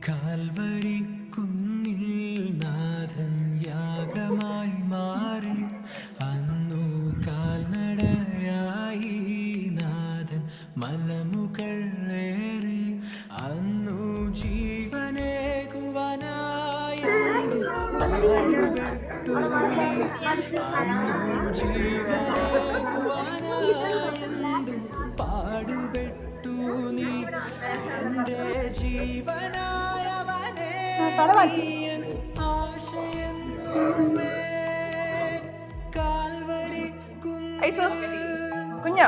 Calvary കുന്നിൽ നാഥൻ യാഗമായി മാറി അന്നു കാൽനടയായി നാഥൻ മലമുകളേറി അന്നു ജീവനേകുവാനായി പാടുപെട്ടു നീ അന്നു ജീവനേകുവാനായി പാടുപെട്ടു നീ എന്റെ ജീവനായവനേ നീയൻ ആശയെന്നുമേ കാൽവരി കുഞ്ഞ